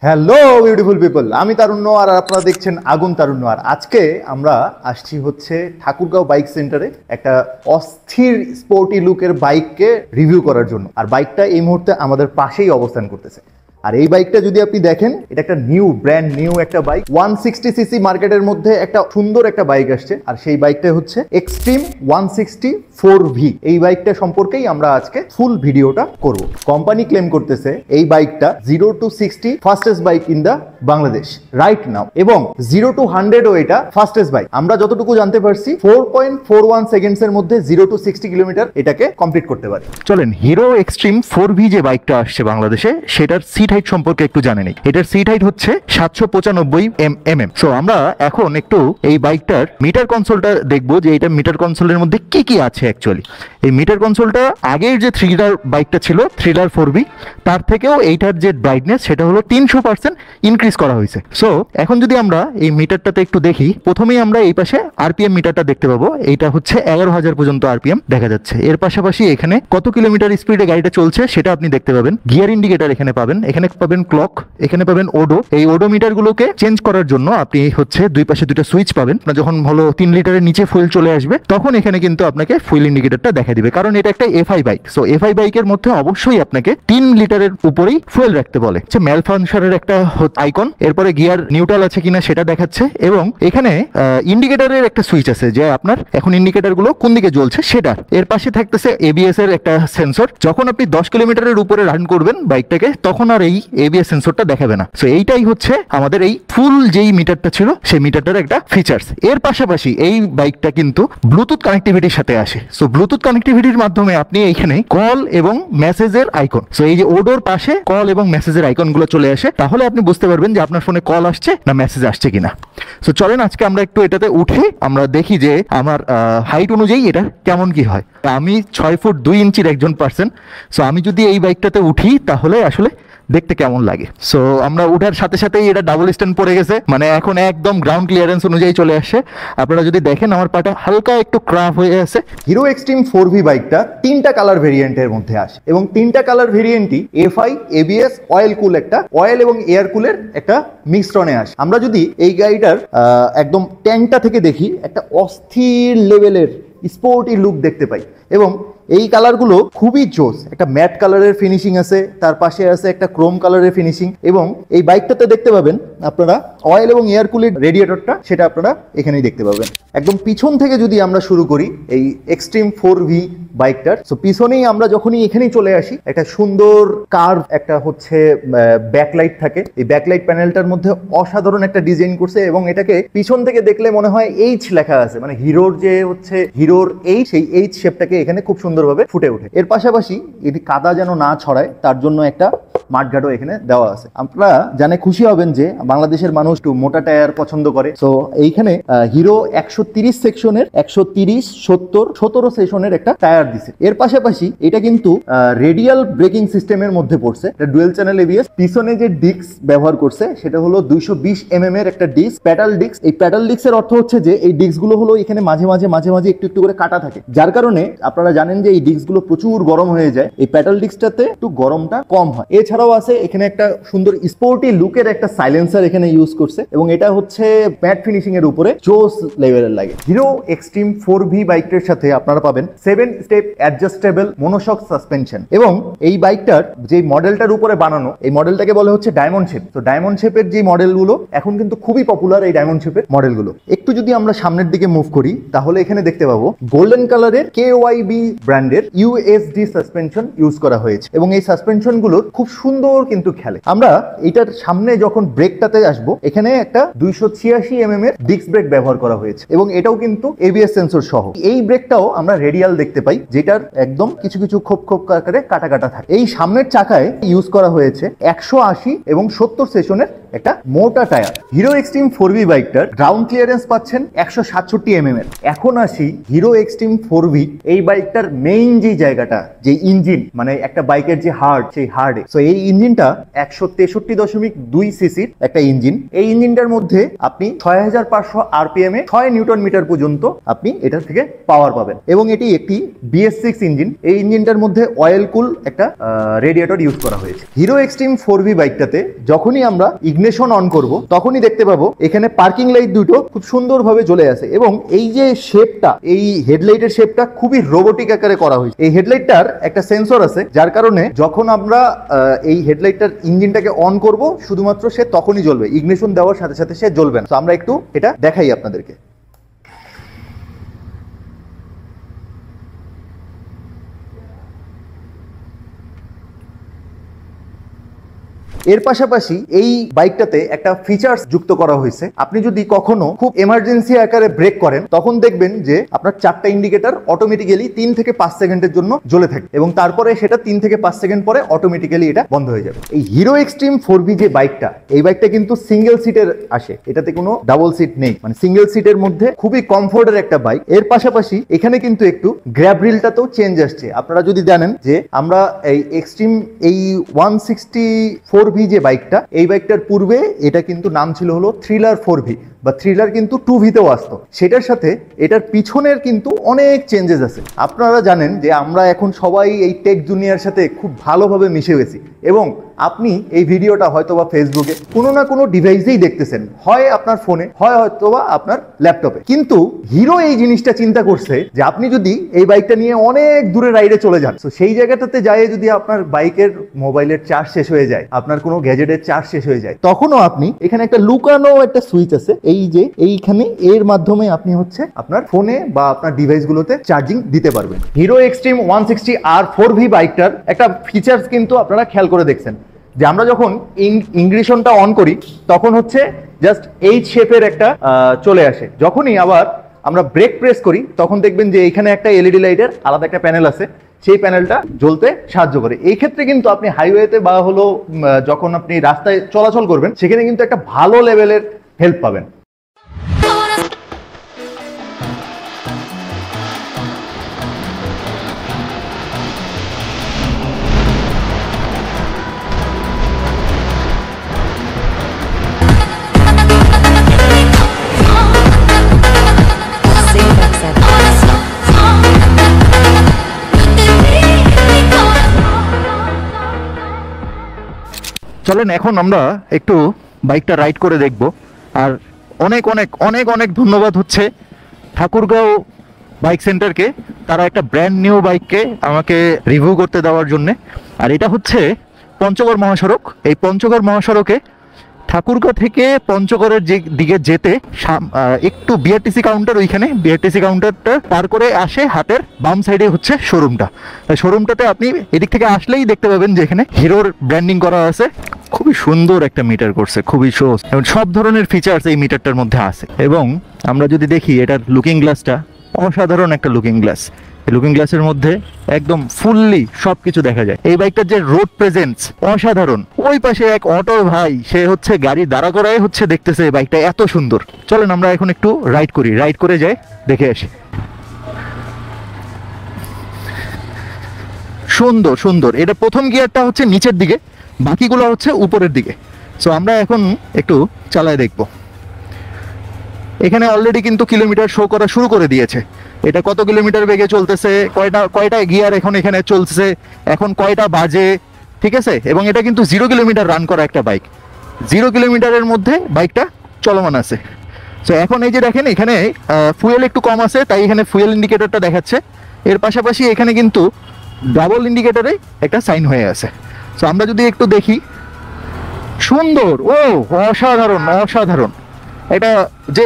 Hello beautiful people, আমি তারুণ্য আর আপনারা দেখছেন আগুন তারুণ্য। আর আজকে আমরা আসছি হচ্ছে ঠাকুরগাঁও বাইক সেন্টারে একটা অস্থির স্পোর্টি লুকের বাইককে রিভিউ করার জন্য। আর বাইকটা এই মুহূর্তে আমাদের পাশেই অবস্থান করতেছে। আর এই বাইকটা যদি আপনি দেখেন, এটা একটা ব্র্যান্ড নিউ একটা বাইক। 160 সিসি মার্কেটের মধ্যে একটা সুন্দর একটা বাইক আসছে, আর সেই বাইকটা হচ্ছে এক্সট্রিম 164V। এই বাইকটা সম্পর্কেই আমরা আজকে ফুল ভিডিওটা করব। কোম্পানি ক্লেম করতেছে এই বাইকটা 0 to 60 fastest bike in the Bangladesh right now, এবং 0 to 100ও এটা ফাস্টেস্ট বাইক। আমরা যতটুকু জানতে পারছি 4.41 সেকেন্ডস এর মধ্যে 0 to 60 কিলোমিটার এটাকে কমপ্লিট করতে পারে। চলেন হিরো এক্সট্রিম 4V যে বাইকটা আসছে বাংলাদেশে, সেটার সিট হাইট সম্পর্কে একটু জানে নেই। এটার সিট হাইট হচ্ছে 795 mm। সো আমরা এখন একটু এই বাইকটার মিটার কনসোলটা দেখবো যে এটা মিটার কনসোলের মধ্যে কি কি আছে। অ্যাকচুয়ালি এই মিটার কনসোলটা আগের যে থ্রিলার বাইকটা ছিল, থ্রিলার 4V, তার থেকেও এইটার যে ব্রাইটনেস সেটা হলো 300% ইনক্রিজ করা হয়েছে। সো এখন যদি আমরা এই মিটারটাতে একটু দেখি, প্রথমেই আমরা এই পাশে আরপিএম মিটারটা দেখতে পাবো। এইটা হচ্ছে 11,000 পর্যন্ত আরপিএম দেখা যাচ্ছে। এর পাশাপাশি এখানে কত কিলোমিটার স্পিডে গাড়িটা চলছে সেটা আপনি দেখতে পাবেন। গিয়ার ইন্ডিকেটর এখানে পাবেন, এখানে পাবেন ক্লক, এখানে পাবেন ওডো। এই ওডো মিটার গুলোকে চেঞ্জ করার জন্য আপনি হচ্ছে দুই পাশে দুইটা সুইচ পাবেন। যখন হলো 3 লিটারের নিচে ফুয়েল চলে আসবে, তখন এখানে কিন্তু আপনাকে ফুয়েল ইন্ডিকেটরটা দেখা দিবে, কারণ এটা একটা এফআই বাইক। সো এফআই বাইকের মধ্যে অবশ্যই আপনাকে 3 লিটারের উপরেই ফুয়েল রাখতে বলে। ম্যাল ফাংশনের একটা আইকন, এরপরে গিয়ার নিউট্রাল আছে কিনা সেটা দেখাচ্ছে, এবং এখানে ইন্ডিকেটরের একটা সুইচ আছে যে আপনার এখন ইন্ডিকেটর গুলো কোন দিকে জ্বলছে সেটা। এর পাশে থাকতেছে এবিএস এর একটা সেন্সর। যখন আপনি 10 কিলোমিটারের উপরে রান করবেন বাইকটাকে, তখন আর এই এবিএস সেন্সরটা দেখাবে না। সো এইটাই হচ্ছে আমাদের এই ফুল যেই মিটারটা ছিল সেই মিটারটার একটা ফিচার্স। এর পাশাপাশি এই বাইকটা কিন্তু ব্লুটুথ কানেক্টিভিটির সাথে আসে। সো ব্লুটুথ কানেক্টিভিটির মাধ্যমে আপনি এইখানে কল এবং মেসেজের আইকন, সো এই যে ওডোর পাশে কল এবং মেসেজের আইকন গুলো চলে আসে, তাহলে আপনি বুঝতে পারবেন যে আপনার ফোনে কল আসছে না মেসেজ আসছে কিনা। সো চলেন আজকে আমরা একটু এটাতে উঠে আমরা দেখি যে আমার হাইট অনুযায়ী এটা কেমন কি হয়। আমি 6 ফুট 2 ইঞ্চির একজন পার্সন। সো আমি যদি এই বাইকটাতে উঠি তাহলে আসলে দেখতে কেমন লাগে। সো আমরা উঠার সাথে সাথেই এটা ডাবল স্ট্যান্ড পড়ে গেছে, মানে এখন একদম গ্রাউন্ড ক্লিয়ারেন্স অনুযায়ী চলে আসছে। আপনারা যদি দেখেন আমার পাটা হালকা একটু ক্রাফ হয়ে আছে। হিরো এক্সট্রিম 4V বাইকটা 3টা কালার ভেরিয়েন্টের মধ্যে আসে, এবং 3টা কালার ভেরিয়েন্টই এফআই, এবিএস, অয়েল কুল, একটা অয়েল এবং এয়ার কুলের একটা মিশ্রণে আসে। আমরা যদি এই গাড়িটার একদম ট্যাঙ্কটা থেকে দেখি, একটা অস্থির লেভেলের স্পোর্টি লুক দেখতে পাই, এবং এই কালারগুলো খুবই জোস। একটা ম্যাট কালারের ফিনিশিং আছে, তার পাশে আছে একটা ক্রোম কালারের ফিনিশিং, এবং এই বাইকটাতে দেখতে পাবেন আপনারা অয়েল এবং এয়ার কুলের রেডিয়েটরটা, সেটা আপনারা এখানেই দেখতে পাবেন। একদম পিছন থেকে যদি আমরা শুরু করি এই এক্সট্রিম 4V বাইকটার, সো পিছনেই আমরা যখনই এখানেই চলে আসি, একটা সুন্দর কার্ভ একটা হচ্ছে ব্যাকলাইট থাকে। এই ব্যাকলাইট প্যানেলটার মধ্যে অসাধারণ একটা ডিজাইন করছে, এবং এটাকে পিছন থেকে দেখলে মনে হয় এইচ লেখা আছে, মানে হিরোর যে হচ্ছে হিরোর এইচ, সেই এইচ শেপটাকে এখানে খুব সুন্দরভাবে ফুটে ওঠে। এর পাশাপাশি এটি কাদা যেন না ছড়ায় তার জন্য একটা মাঠঘাটও এখানে দেওয়া আছে। আপনারা জানে খুশি হবেন যে বাংলাদেশের মানুষ একটু মোটা টায়ার পছন্দ করে। সো এইখানে হিরো 130 সেকশনের 130, 70, 17 সেশনের একটা টায়ার দিছে। এর পাশাপাশি এটা কিন্তু রেডিয়াল ব্রেকিং সিস্টেমের মধ্যে পড়ছে। এটা ডুয়েল চ্যানেল এবিএস। পিছনে যে ডিস্ক ব্যবহার করছে সেটা হলো 220 mm এর একটা ডিস্ক, প্যাডাল ডিস্ক। এই প্যাডাল ডিস্কের অর্থ হচ্ছে যে এই ডিস্কগুলো হলো এখানে মাঝে মাঝে একটু একটু করে কাটা থাকে, যার কারণে আপনারা জানেন যে এই ডিস্কগুলো প্রচুর গরম হয়ে যায়। এই প্যাডাল ডিস্কটাতে একটু গরমটা কম হয়। এছাড়াও আছে এখানে একটা সুন্দর স্পোর্টি লুকের একটা সাইলেন্সার এখানে ইউজ করছে, এবং এটা হচ্ছে ম্যাট ফিনিশিং এর উপরে জোস লেভেলের লাগে। হিরো এক্সট্রিম 4V বাইকটার সাথে আপনারা পাবেন 7 স্টেপ অ্যাডজাস্টেবল মনোশক সাসপেনশন, এবং এই বাইকটার যে মডেলটার উপরে বানানো, এই মডেলটাকে বলা হচ্ছে ডায়মন্ড শেপ। তো ডায়মন্ড শেপের যে মডেলগুলো এখন কিন্তু খুবই পপুলার, এই ডায়মন্ড শেপের মডেলগুলো। একটু যদি আমরা সামনের দিকে মুভ করি তাহলে এখানে দেখতে পাবো গোল্ডেন কালারের KYB ব্র্যান্ডের USD সাসপেনশন ইউজ করা হয়েছে, এবং এই সাসপেনশন গুলোর খুব সুন্দর কিন্তু খেলে। আমরা এটার সামনে যখন ব্রেকটাতে আসবো, এখানে একটা 286 mm এর ডিস্ক ব্রেক ব্যবহার করা হয়েছে, এবং এটাও কিন্তু এবিএস সেন্সর সহ। এই ব্রেকটাও আমরা রেডিয়াল দেখতে পাই, যেটার একদম কিছু কিছু খোপ আকারে কাটা থাকে। এই সামনের চাকায় ইউজ করা হয়েছে 180 এবং 70 সেশনের একটা মোটা টায়ার। হিরো এক্সট্রিম 4V বাইকটার গ্রাউন্ড ক্লিয়ারেন্স পাচ্ছেন 167 mm এর। এখন আসি হিরো এক্সট্রিম 4V এই বাইকটার মেইন যে জায়গাটা, যে ইঞ্জিন, মানে একটা বাইকের যে হার্ট, সেই হার্টে। সো এই এই ইঞ্জিনটা 163.2 সিসির একটা ইঞ্জিন। এই ইঞ্জিনটার মধ্যে আপনি 6500 আরপিএম এ 6 নিউটন মিটার পর্যন্ত আপনি এটা থেকে পাওয়ার পাবেন এবং এটি একটি BS6 ইঞ্জিন। এই ইঞ্জিনটার মধ্যে অয়েল কুল একটা রেডিয়েটর ইউজ করা হয়েছে। হিরো এক্সট্রিম 4V বাইকটাতে যখনই আমরা ইগনিশন অন করব তখনই দেখতে পাবো এখানে পার্কিং লাইট দুটো খুব সুন্দরভাবে জ্বলে আছে এবং এই যে শেপটা, এই হেডলাইটের শেপটা খুবই রোবোটিক আকারে করা হয়েছে। এই হেডলাইটটার একটা সেন্সর আছে যার কারণে যখন আমরা এই হেডলাইটটার ইঞ্জিনটাকে অন করব শুধুমাত্র সে তখনই জ্বলবে, ইগনিশন দেওয়ার সাথে সাথে সে জ্বলবে না। তো আমরা একটু এটা দেখাই আপনাদেরকে। এর পাশাপাশি এই বাইকটাতে একটা ফিচার্স যুক্ত করা হয়েছে। আপনি যদি কখনো খুব এমার্জেন্সি আকারে ব্রেক করেন তখন দেখবেন যে আপনার 4টা ইন্ডিকেটর অটোমেটিক্যালি 3 থেকে 5 সেকেন্ডের জন্য জ্বলে থাকে এবং তারপরে সেটা 3 থেকে 5 সেকেন্ড পরে অটোমেটিক্যালি এটা বন্ধ হয়ে যাবে। এই হিরো এক্সট্রিম 4V যে বাইকটা, এই বাইকটা কিন্তু সিঙ্গেল সিটের আসে, এটাতে কোনো ডাবল সিট নেই, মানে সিঙ্গেল সিটের মধ্যে খুবই কমফোর্টের একটা বাইক। এর পাশাপাশি এখানে কিন্তু একটু গ্র্যাব রিলটাতেও চেঞ্জ আসছে। আপনারা যদি জানেন যে আমরা এই এক্সট্রিম এই 164V যে বাইকটা, এই বাইকটার পূর্বে এটা কিন্তু নাম ছিল হলো থ্রিলার 4V বা থ্রিলার কিন্তু 2V-তেও আসতো। সেটার সাথে এটার পিছনের কিন্তু অনেক চেঞ্জেস আছে। আপনারা জানেন যে আমরা এখন সবাই এই টেক দুনিয়ার সাথে খুব ভালোভাবে মিশে গেছি এবং আপনি এই ভিডিওটা হয়তোবা ফেসবুকে কোনো না কোনো ডিভাইসেই দেখতেছেন, হয় আপনার ফোনে, হয় হয়তোবা আপনার ল্যাপটপে। কিন্তু হিরো এই জিনিসটা চিন্তা করছে যে আপনি যদি এই বাইকটা নিয়ে অনেক দূরে রাইডে চলে যান, তো সেই জায়গাটাতে যায় যদি আপনার বাইকের মোবাইলের চার্জ শেষ হয়ে যায়, আপনার কোনো গ্যাজেটের চার্জ শেষ হয়ে যায়, তখনও আপনি এখানে একটা লুকানো একটা সুইচ আছে, এই যে এইখানে, এর মাধ্যমে আপনি হচ্ছে আপনার ফোনে বা আপনার ডিভাইসগুলোতে চার্জিং দিতে পারবেন। হিরো এক্সট্রিম 160R 4V বাইকটার একটা ফিচার্স কিন্তু আপনারা খেয়াল করে দেখছেন যে আমরা যখন ইগনিশনটা অন করি তখন হচ্ছে জাস্ট এইচ শেপের একটা চলে আসে। যখনই আবার আমরা ব্রেক প্রেস করি তখন দেখবেন যে এইখানে একটা এলইডি লাইটের আলাদা একটা প্যানেল আছে, সেই প্যানেলটা জ্বলতে সাহায্য করে। এই ক্ষেত্রে কিন্তু আপনি হাইওয়েতে বা হলো যখন আপনি রাস্তায় চলাচল করবেন সেখানে কিন্তু একটা ভালো লেভেলের হেল্প পাবেন। চলেন এখন আমরা একটু বাইকটা রাইড করে দেখব। আর অনেক অনেক অনেক অনেক ধন্যবাদ হচ্ছে ঠাকুরগাঁও বাইক সেন্টারকে, তারা একটা ব্র্যান্ড নিউ বাইককে আমাকে রিভিউ করতে দেওয়ার জন্যে। আর এটা হচ্ছে পঞ্চগড় মহাসড়ক। এই পঞ্চগড় মহাসড়কে ঠাকুরগাঁও থেকে পঞ্চগড়ের যে দিকে যেতে একটু বিআরটিসি কাউন্টার, ওইখানে বিআরটিসি কাউন্টারটা পার করে আসে হাটের বাম সাইডে হচ্ছে শোরুমটা। শোরুমটাতে আপনি এদিক থেকে আসলেই দেখতে পাবেন যে এখানে হিরোর ব্র্যান্ডিং করা আছে। খুবই সুন্দর একটা মিটার করছে, খুবই সহজ এবং সব ধরনের ফিচার্স এই মিটারটার মধ্যে আছে। এবং আমরা যদি দেখি এটার লুকিং গ্লাসটা অসাধারণ একটা লুকিং গ্লাস। এই লুকিং গ্লাসের মধ্যে একদম ফুললি সবকিছু দেখা যায়। এই বাইকটার যে রোড প্রেজেন্স অসাধারণ। ওই পাশে এক অটো ভাই, সে হচ্ছে গাড়ি দাঁড়া করায় হচ্ছে দেখতেছে এই বাইকটা এত সুন্দর। চলেন আমরা এখন একটু রাইড করি, রাইড করে যাই, দেখে আসি। সুন্দর সুন্দর। এটা প্রথম গিয়ারটা হচ্ছে নিচের দিকে, বাকিগুলো হচ্ছে উপরের দিকে। সো আমরা এখন একটু চালায় দেখব। এখানে অলরেডি কিন্তু কিলোমিটার শো করা শুরু করে দিয়েছে। এটা কত কিলোমিটার বেগে চলতেছে, কয়টা গিয়ার এখন এখানে চলছে, এখন কয়টা বাজে, ঠিক আছে। এবং এটা কিন্তু 0 কিলোমিটার রান করা একটা বাইক, 0 কিলোমিটারের মধ্যে বাইকটা চলমান আছে। সো এখন এই যে দেখেন এখানে ফুয়েল একটু কম আছে, তাই এখানে ফুয়েল ইন্ডিকেটরটা দেখাচ্ছে। এর পাশাপাশি এখানে কিন্তু ডাবল ইন্ডিকেটরে একটা সাইন হয়ে আছে। সো আমরা যদি একটু দেখি, সুন্দর, ও অসাধারণ অসাধারণ। এটা যে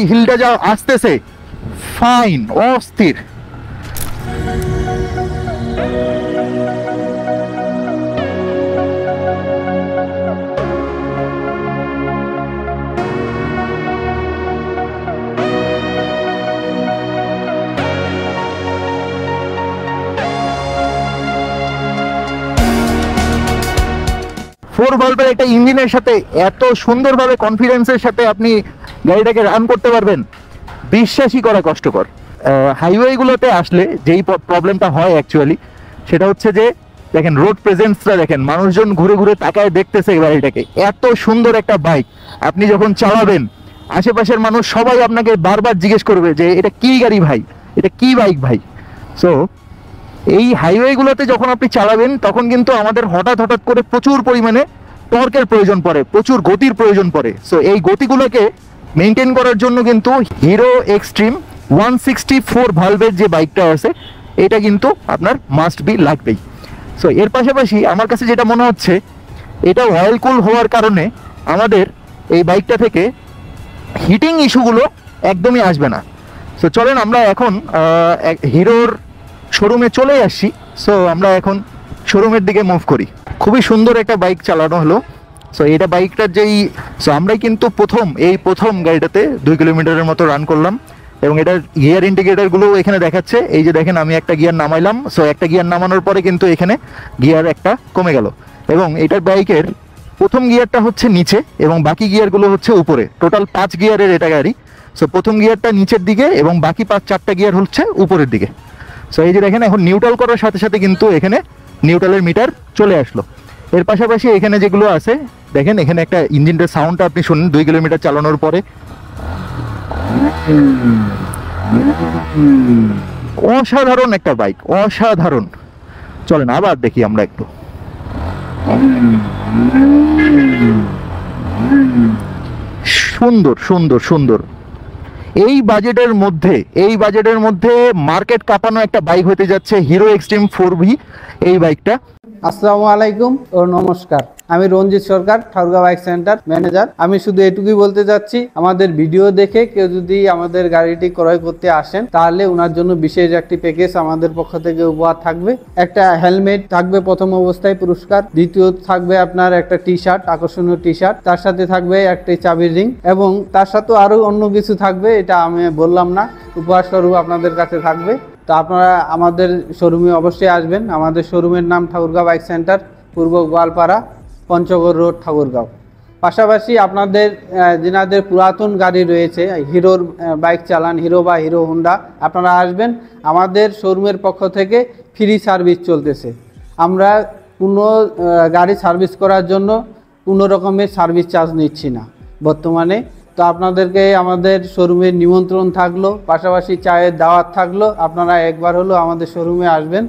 হিলটা যা আসতেছে, ফাইন, অস্থির। ফোর ভলভের একটা ইঞ্জিনের সাথে এত সুন্দরভাবে কনফিডেন্সের সাথে আপনি গাড়িটাকে রান করতে পারবেন, বিশ্বাসই করা কষ্টকর। হাইওয়েগুলোতে আসলে যেই প্রবলেমটা হয় অ্যাকচুয়ালি, সেটা হচ্ছে যে দেখেন রোড প্রেজেন্সটা দেখেন, মানুষজন ঘুরে ঘুরে তাকায় দেখতেছে এই গাড়িটাকে। এত সুন্দর একটা বাইক, আপনি যখন চালাবেন আশেপাশের মানুষ সবাই আপনাকে বারবার জিজ্ঞেস করবে যে এটা কি গাড়ি ভাই, এটা কি বাইক ভাই। সো এই হাইওয়েগুলোতে যখন আপনি চালাবেন তখন কিন্তু আমাদের হঠাৎ হঠাৎ করে প্রচুর পরিমাণে টর্কের প্রয়োজন পড়ে, প্রচুর গতির প্রয়োজন পড়ে। সো এই গতিগুলোকে মেনটেন করার জন্য কিন্তু হিরো এক্সট্রিম 164 ভালভের যে বাইকটা আছে এটা কিন্তু আপনার মাস্ট বি লাগবেই। সো এর পাশাপাশি আমার কাছে যেটা মনে হচ্ছে, এটা অয়েল কুল হওয়ার কারণে আমাদের এই বাইকটা থেকে হিটিং ইস্যুগুলো একদমই আসবে না। সো চলেন আমরা এখন হিরোর শোরুমে চলে আসছি। সো আমরা এখন শোরুমের দিকে মুভ করি। খুবই সুন্দর একটা বাইক চালানো হলো। সো এটা বাইকটার যেই, সো আমরাই কিন্তু প্রথম গাড়িটাতে 2 কিলোমিটারের মতো রান করলাম, এবং এটার গিয়ার ইন্ডিকেটারগুলো এখানে দেখাচ্ছে। এই যে দেখেন আমি একটা গিয়ার নামাইলাম, সো একটা গিয়ার নামানোর পরে কিন্তু এখানে গিয়ার একটা কমে গেল, এবং এটার বাইকের প্রথম গিয়ারটা হচ্ছে নিচে এবং বাকি গিয়ারগুলো হচ্ছে উপরে। টোটাল 5 গিয়ারের এটা গাড়ি। সো প্রথম গিয়ারটা নিচের দিকে এবং বাকি 4টা গিয়ার হচ্ছে উপরের দিকে। সো এই যে দেখেন এখন নিউট্রাল করার সাথে সাথে কিন্তু এখানে নিউট্রালের মিটার চলে আসলো। এর পাশাপাশি এখানে যেগুলো আছে দেখেন, এখানে একটা ইঞ্জিনটার সাউন্ডটা আপনি শুনেন 2 কিলোমিটার চালানোর পরে। অসাধারণ একটা বাইক, অসাধারণ। চলেন আবার দেখি আমরা একটু। সুন্দর সুন্দর সুন্দর। এই বাজেটের মধ্যে মার্কেট কাঁপানো একটা বাইক হতে যাচ্ছে হিরো এক্সট্রিম 4V এই বাইকটা। আসসালামু আলাইকুম ও নমস্কার, আমি রঞ্জিত সরকার, ঠাকুরগাঁও বাইক সেন্টার ম্যানেজার। আমি শুধু এটুকুই বলতে চাচ্ছি, আমাদের ভিডিও দেখে কেউ যদি আমাদের গাড়িটি ক্রয় করতে আসেন তাহলে ওনার জন্য বিশেষ একটি প্যাকেজ আমাদের পক্ষ থেকে উপহার থাকবে। একটা হেলমেট থাকবে প্রথম অবস্থায় পুরস্কার, দ্বিতীয় থাকবে আপনার একটা টি শার্ট, আকর্ষণীয় টি শার্ট, তার সাথে থাকবে একটি চাবির রিং, এবং তার সাথে আরো অন্য কিছু থাকবে, এটা আমি বললাম না, উপহার স্বরূপ আপনাদের কাছে থাকবে। তো আপনারা আমাদের শোরুমে অবশ্যই আসবেন। আমাদের শোরুমের নাম ঠাকুরগাঁও বাইক সেন্টার, পূর্ব গোয়ালপাড়া, পঞ্চগড় রোড, ঠাকুরগাঁও। পাশাপাশি আপনাদের যেনাদের পুরাতন গাড়ি রয়েছে, হিরোর বাইক চালান, হিরো বা হিরো হোন্ডা, আপনারা আসবেন। আমাদের শোরুমের পক্ষ থেকে ফ্রি সার্ভিস চলতেছে। আমরা কোনো গাড়ি সার্ভিস করার জন্য কোনো রকমের সার্ভিস চার্জ নিচ্ছি না বর্তমানে। তো আপনাদেরকে আমাদের শোরুমের নিমন্ত্রণ থাকলো, পাশাপাশি চায়ের দাওয়াত থাকলো, আপনারা একবার হলো আমাদের শোরুমে আসবেন।